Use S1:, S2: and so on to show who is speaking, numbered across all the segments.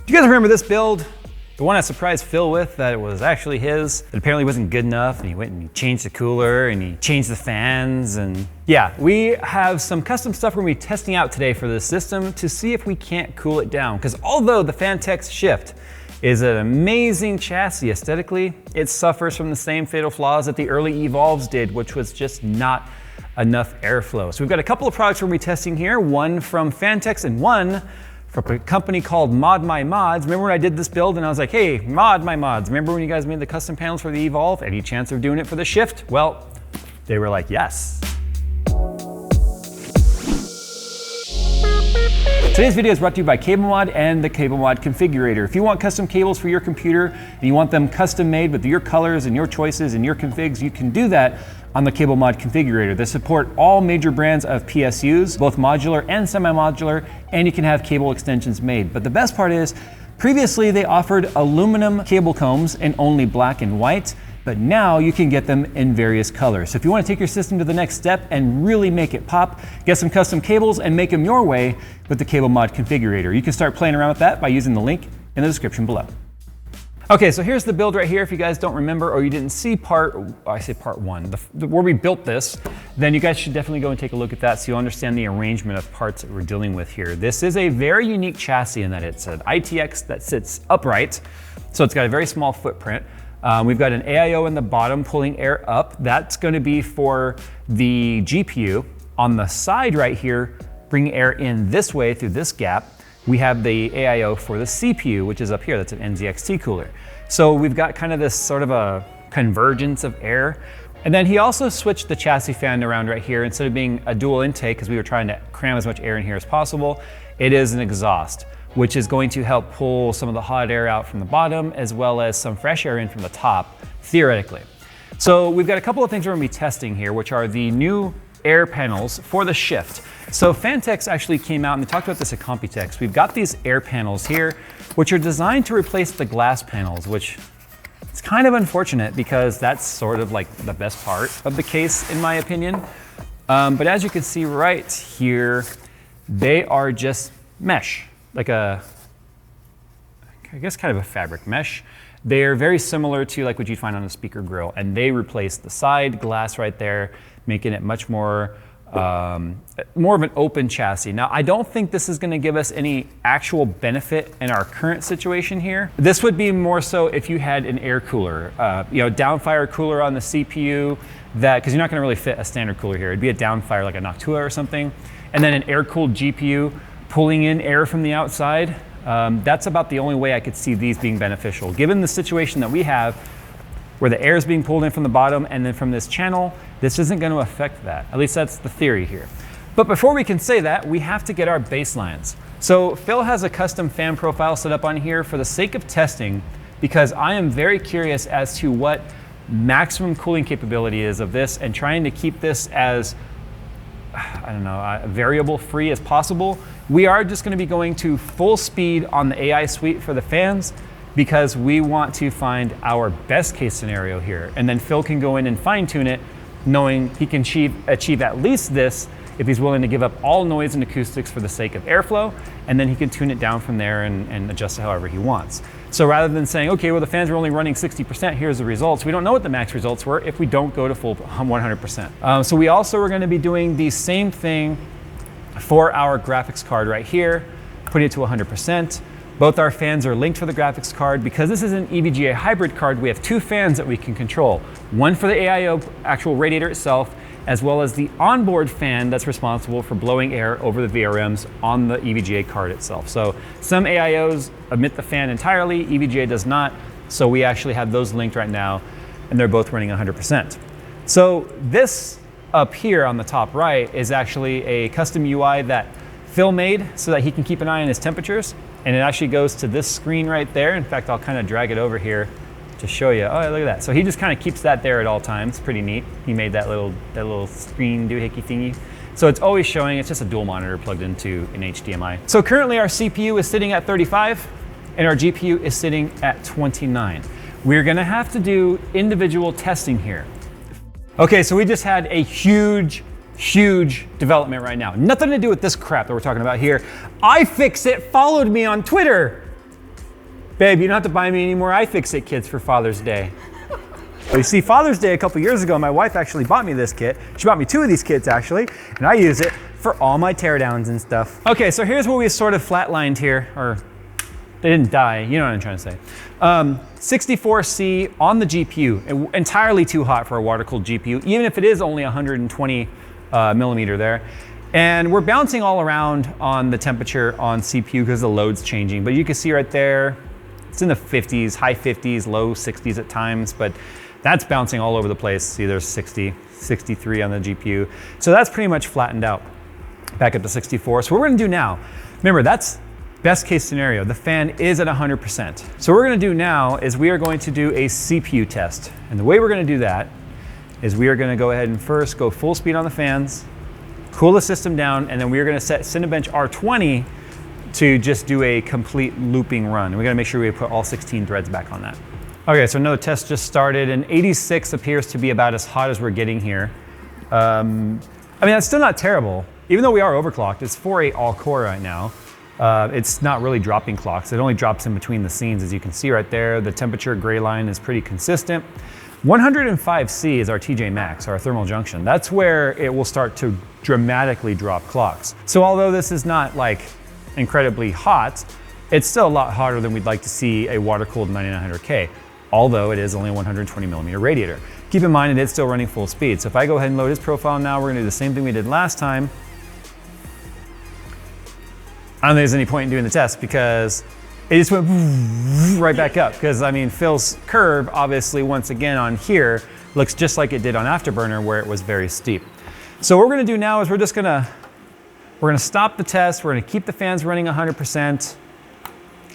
S1: Do you guys remember this build? The one I surprised Phil with that it was actually his. It apparently wasn't good enough, and he went and he changed the cooler and he changed the fans, and yeah, we have some custom stuff we're gonna be testing out today for this system to see if we can't cool it down. Because although the Phanteks Shift is an amazing chassis aesthetically, it suffers from the same fatal flaws that the early Evolves did, which was just not enough airflow. So we've got a couple of products we're gonna be testing here, one from Phanteks and one from a company called ModMyMods. Remember when I did this build and I was like, hey, ModMyMods, remember when you guys made the custom panels for the Evolve? Any chance of doing it for the Shift? Well, they were like, yes. Today's video is brought to you by CableMod and the CableMod configurator. If you want custom cables for your computer and you want them custom made with your colors and your choices and your configs, you can do that on the CableMod configurator. They support all major brands of PSUs, both modular and semi-modular, and you can have cable extensions made. But the best part is, previously they offered aluminum cable combs in only black and white, but now you can get them in various colors. So if you want to take your system to the next step and really make it pop, get some custom cables and make them your way with the CableMod configurator. You can start playing around with that by using the link in the description below. Okay, so here's the build right here. If you guys don't remember or you didn't see part one, where we built this, then you guys should definitely go and take a look at that so you understand the arrangement of parts that we're dealing with here. This is a very unique chassis in that it's an ITX that sits upright, so it's got a very small footprint. We've got an AIO in the bottom pulling air up. That's going to be for the GPU. On the side right here, bringing air in this way through this gap, we have the AIO for the CPU, which is up here. That's an NZXT cooler. So we've got kind of this sort of a convergence of air. And then he also switched the chassis fan around right here. Instead of being a dual intake, because we were trying to cram as much air in here as possible, it is an exhaust, which is going to help pull some of the hot air out from the bottom, as well as some fresh air in from the top, theoretically. So we've got a couple of things we're gonna be testing here, which are the new air panels for the Shift. So Phanteks actually came out and they talked about this at Computex. We've got these air panels here, which are designed to replace the glass panels, which is kind of unfortunate because that's sort of like the best part of the case, in my opinion. But as you can see right here, they are just mesh, like I guess kind of a fabric mesh. They're very similar to like what you'd find on a speaker grill, and they replace the side glass right there, making it much more of an open chassis. Now, I don't think this is gonna give us any actual benefit in our current situation here. This would be more so if you had an air cooler, downfire cooler on the CPU, because you're not gonna really fit a standard cooler here. It'd be a downfire like a Noctua or something, and then an air-cooled GPU pulling in air from the outside. That's about the only way I could see these being beneficial. Given the situation that we have, where the air is being pulled in from the bottom and then from this channel, this isn't going to affect that. At least that's the theory here. But before we can say that, we have to get our baselines. So Phil has a custom fan profile set up on here for the sake of testing, because I am very curious as to what maximum cooling capability is of this, and trying to keep this as, variable free as possible. We are just going to be going to full speed on the AI suite for the fans, because we want to find our best case scenario here. And then Phil can go in and fine tune it, knowing he can achieve at least this if he's willing to give up all noise and acoustics for the sake of airflow, and then he can tune it down from there and adjust it however he wants. So rather than saying, okay, well the fans are only running 60%, here's the results, we don't know what the max results were if we don't go to full 100%. So we also are gonna be doing the same thing for our graphics card right here, putting it to 100%. Both our fans are linked for the graphics card. Because this is an EVGA hybrid card, we have two fans that we can control. One for the AIO actual radiator itself, as well as the onboard fan that's responsible for blowing air over the VRMs on the EVGA card itself. So some AIOs emit the fan entirely, EVGA does not, so we actually have those linked right now, and they're both running 100%. So this up here on the top right is actually a custom UI that Phil made so that he can keep an eye on his temperatures. And it actually goes to this screen right there. In fact, I'll kind of drag it over here to show you. Oh, look at that. So he just kind of keeps that there at all times. Pretty neat. He made that little screen doohickey thingy. So it's always showing. It's just a dual monitor plugged into an HDMI. So currently our CPU is sitting at 35 and our GPU is sitting at 29. We're gonna have to do individual testing here. Okay, so we just had a huge development right now. Nothing to do with this crap that we're talking about here. iFixit followed me on Twitter. Babe, you don't have to buy me any more iFixit kits for Father's Day. Well, you see, Father's Day a couple years ago, my wife actually bought me this kit. She bought me 2 of these kits actually, and I use it for all my teardowns and stuff. Okay, so here's where we sort of flatlined here, or they didn't die, you know what I'm trying to say. 64C on the GPU, entirely too hot for a water-cooled GPU, even if it is only 120 millimeter there. And we're bouncing all around on the temperature on CPU because the load's changing. But you can see right there, it's in the 50s, high 50s, low 60s at times, but that's bouncing all over the place. See, there's 60, 63 on the GPU. So that's pretty much flattened out, back up to 64. So what we're gonna do now, remember that's best case scenario, the fan is at 100%. So what we're gonna do now is we are going to do a CPU test. And the way we're gonna do that is we are gonna go ahead and first go full speed on the fans, cool the system down, and then we are gonna set Cinebench R20 to just do a complete looping run. And we gotta make sure we put all 16 threads back on that. Okay, so another test just started, and 86 appears to be about as hot as we're getting here. I mean, that's still not terrible. Even though we are overclocked, it's 4.8 all-core right now. It's not really dropping clocks. It only drops in between the scenes, as you can see right there. The temperature gray line is pretty consistent. 105C is our TJ max, our thermal junction. That's where it will start to dramatically drop clocks. So although this is not like incredibly hot, it's still a lot hotter than we'd like to see a water-cooled 9900K, although it is only a 120 millimeter radiator. Keep in mind it is still running full speed. So if I go ahead and load his profile now, we're gonna do the same thing we did last time. I don't think there's any point in doing the test because it just went right back up. Because I mean, Phil's curve, obviously, once again on here, looks just like it did on Afterburner where it was very steep. So what we're gonna do now is we're gonna stop the test, we're gonna keep the fans running 100%,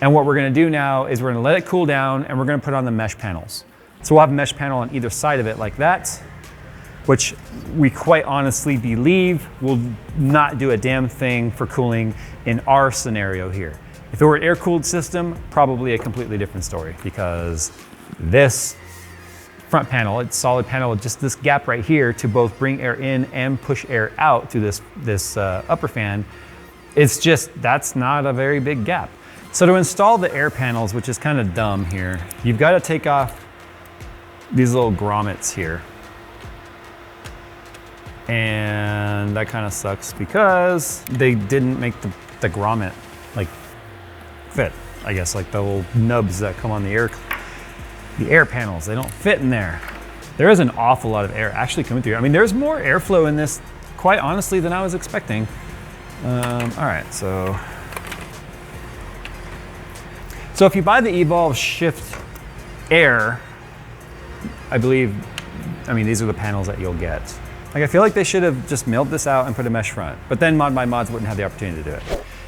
S1: and what we're gonna do now is we're gonna let it cool down and we're gonna put on the mesh panels. So we'll have a mesh panel on either side of it like that, which we quite honestly believe will not do a damn thing for cooling in our scenario here. If it were an air-cooled system, probably a completely different story, because this front panel, it's solid panel with just this gap right here to both bring air in and push air out through this upper fan, it's just, that's not a very big gap. So to install the air panels, which is kind of dumb here, you've got to take off these little grommets here. And that kind of sucks because they didn't make the grommet like fit, I guess, like the little nubs that come on the air panels, they don't fit in there. There is an awful lot of air actually coming through. I mean, there's more airflow in this, quite honestly, than I was expecting. All right, so if you buy the Evolve Shift Air, I believe, I mean, these are the panels that you'll get. Like, I feel like they should have just milled this out and put a mesh front, but then ModMyMods wouldn't have the opportunity to do it.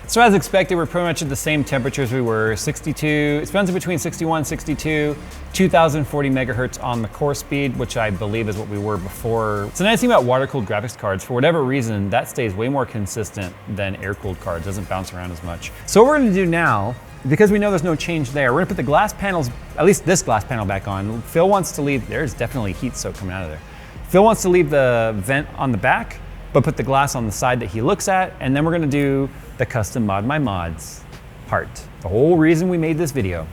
S1: So as expected, we're pretty much at the same temperatures we were, 62, it spends between 61, 62, 2040 megahertz on the core speed, which I believe is what we were before. So the nice thing about water-cooled graphics cards, for whatever reason, that stays way more consistent than air-cooled cards, doesn't bounce around as much. So what we're gonna do now, because we know there's no change there, we're gonna put the glass panels, at least this glass panel back on. Phil wants to leave, there's definitely heat soak coming out of there. Phil wants to leave the vent on the back, but put the glass on the side that he looks at, and then we're gonna do the custom ModMyMods part. The whole reason we made this video.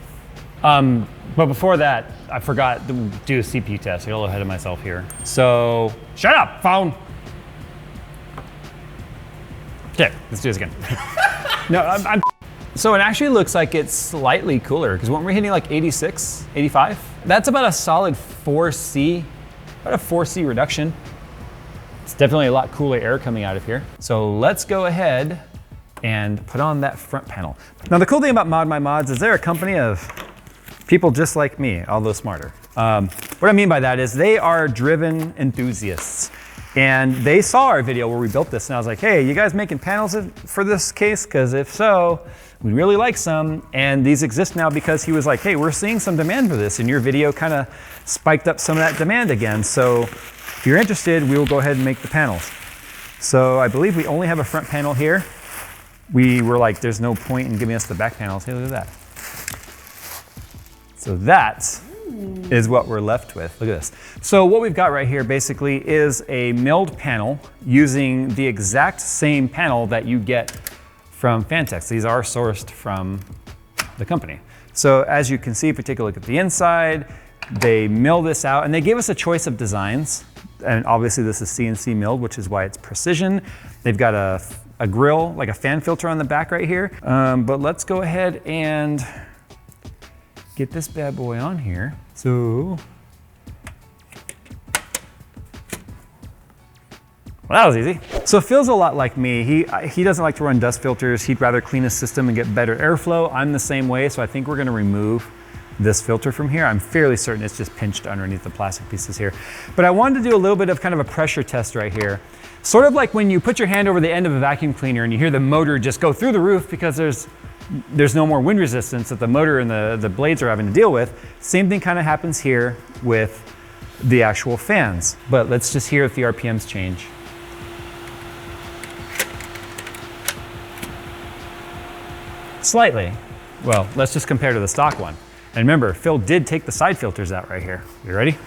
S1: But before that, I forgot to do a CPU test. I got a little ahead of myself here. So, shut up, phone. Okay, let's do this again. No, so it actually looks like it's slightly cooler, because when we're hitting like 86, 85, that's about a solid 4C, about a 4C reduction. It's definitely a lot cooler air coming out of here. So let's go ahead and put on that front panel. Now the cool thing about ModMyMods is they're a company of people just like me, although smarter. What I mean by that is they are driven enthusiasts. And they saw our video where we built this, and I was like, hey, you guys making panels for this case? Because if so, we'd really like some. And these exist now because he was like, hey, we're seeing some demand for this, and your video kind of spiked up some of that demand again. So if you're interested, we will go ahead and make the panels. So I believe we only have a front panel here. We were like, there's no point in giving us the back panels. Hey, look at that. So that is what we're left with. Look at this. So what we've got right here basically is a milled panel using the exact same panel that you get from Phanteks. These are sourced from the company. So as you can see, if we take a look at the inside, they mill this out and they gave us a choice of designs. And obviously this is CNC milled, which is why it's precision. They've got a grill, like a fan filter on the back right here. But let's go ahead and get this bad boy on here. So, well, that was easy. So Phil's a lot like me. He doesn't like to run dust filters. He'd rather clean his system and get better airflow. I'm the same way, so I think we're gonna remove this filter from here. I'm fairly certain it's just pinched underneath the plastic pieces here. But I wanted to do a little bit of kind of a pressure test right here. Sort of like when you put your hand over the end of a vacuum cleaner and you hear the motor just go through the roof because there's no more wind resistance that the motor and the blades are having to deal with. Same thing kind of happens here with the actual fans. But let's just hear if the RPMs change. Slightly. Well, let's just compare to the stock one. And remember, Phil did take the side filters out right here. You ready?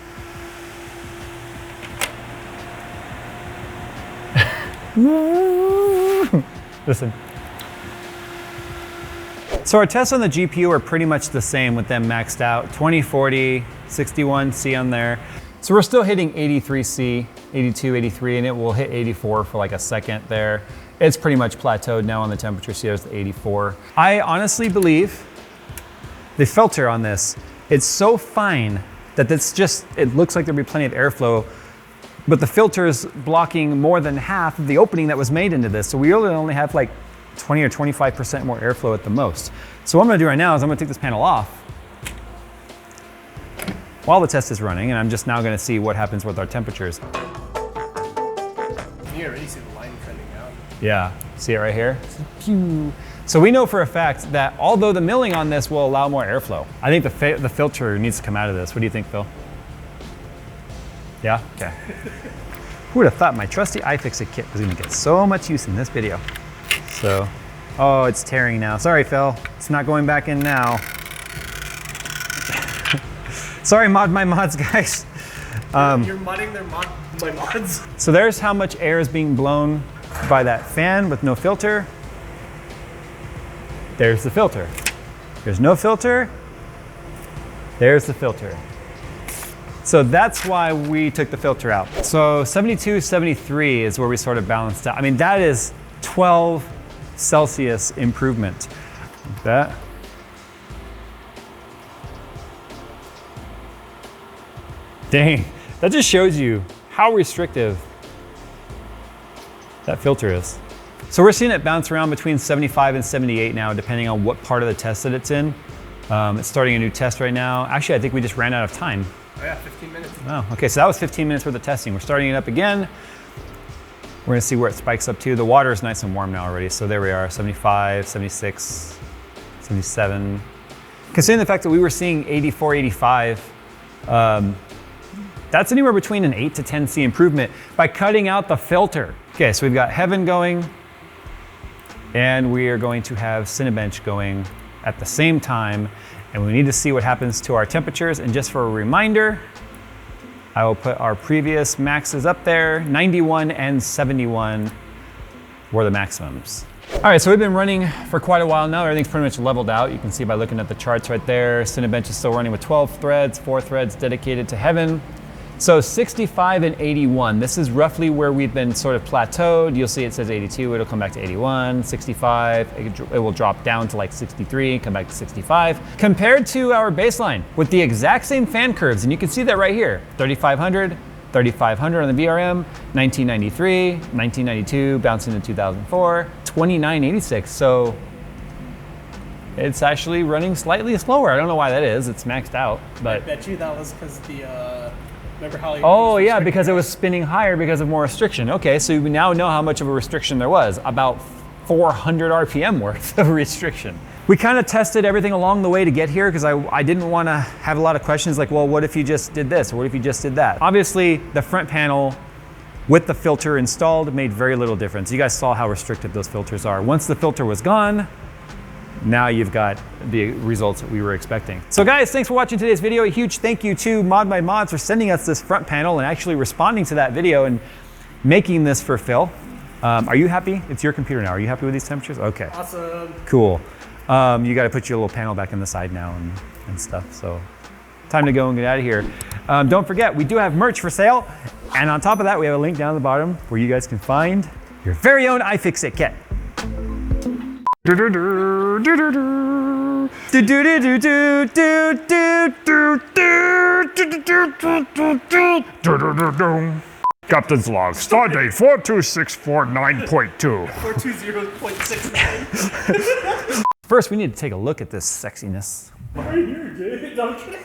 S1: Listen. So our tests on the GPU are pretty much the same with them maxed out. 2040, 61C on there. So we're still hitting 83C, 82, 83, and it will hit 84 for like a second there. It's pretty much plateaued now on the temperature, so there's the 84. I honestly believe the filter on this, it's so fine that it looks like there'll be plenty of airflow, but the filter is blocking more than half of the opening that was made into this. So we really only have like 20 or 25% more airflow at the most. So what I'm gonna do right now is I'm gonna take this panel off while the test is running, and I'm just now gonna see what happens with our temperatures.
S2: You can already see the line trending out.
S1: Yeah, see it right here? So we know for a fact that although the milling on this will allow more airflow, I think the filter needs to come out of this. What do you think, Phil? Yeah? Okay. Who would have thought my trusty iFixit kit was gonna get so much use in this video? So, oh, it's tearing now. Sorry, Phil. It's not going back in now. Sorry, ModMyMods, guys.
S2: You're modding their ModMyMods.
S1: So there's how much air is being blown by that fan with no filter. There's the filter. There's no filter. There's the filter. So that's why we took the filter out. So 72, 73 is where we sort of balanced out. I mean, that is 12 Celsius improvement. Like that. Dang, that just shows you how restrictive that filter is. So we're seeing it bounce around between 75 and 78 now, depending on what part of the test that it's in. It's starting a new test right now. Actually, I think we just ran out of time.
S2: Oh yeah, 15 minutes.
S1: Oh, okay, so that was 15 minutes worth of testing. We're starting it up again. We're gonna see where it spikes up to. The water is nice and warm now already, so there we are, 75, 76, 77. Considering the fact that we were seeing 84, 85, that's anywhere between an 8 to 10C improvement by cutting out the filter. Okay, so we've got Heaven going, and we are going to have Cinebench going at the same time, and we need to see what happens to our temperatures. And just for a reminder, I will put our previous maxes up there. 91 and 71 were the maximums. All right, so we've been running for quite a while now. Everything's pretty much leveled out. You can see by looking at the charts right there. Cinebench is still running with 12 threads, 4 threads dedicated to Heaven. So 65 and 81, this is roughly where we've been sort of plateaued. You'll see it says 82, it'll come back to 81, 65, it will drop down to like 63, come back to 65. Compared to our baseline with the exact same fan curves, and you can see that right here, 3,500, 3,500 on the VRM, 1993, 1992, bouncing to 2004, 2986. So it's actually running slightly slower. I don't know why that is, it's maxed out, but.
S2: I bet you that was because the, remember how
S1: oh yeah, because it was spinning higher because of more restriction. Okay, so we now know how much of a restriction there was, about 400 RPM worth of restriction. We kind of tested everything along the way to get here because I didn't want to have a lot of questions like, well, what if you just did this? Or what if you just did that? Obviously, the front panel with the filter installed made very little difference. You guys saw how restrictive those filters are. Once the filter was gone, now you've got the results that we were expecting. So guys, thanks for watching today's video. A huge thank you to ModMyMods for sending us this front panel and actually responding to that video and making this for Phil. Are you happy? It's your computer now. Are you happy with these temperatures? Okay.
S2: Awesome.
S1: Cool. You got to put your little panel back in the side now and stuff. So time to go and get out of here. Don't forget, we do have merch for sale. And on top of that, we have a link down at the bottom where you guys can find your very own iFixit kit.
S3: Captain's log, stardate 42649.2.
S2: 420.69.
S1: First, we need to take a look at this sexiness.
S2: Right here, dude. I'm kidding.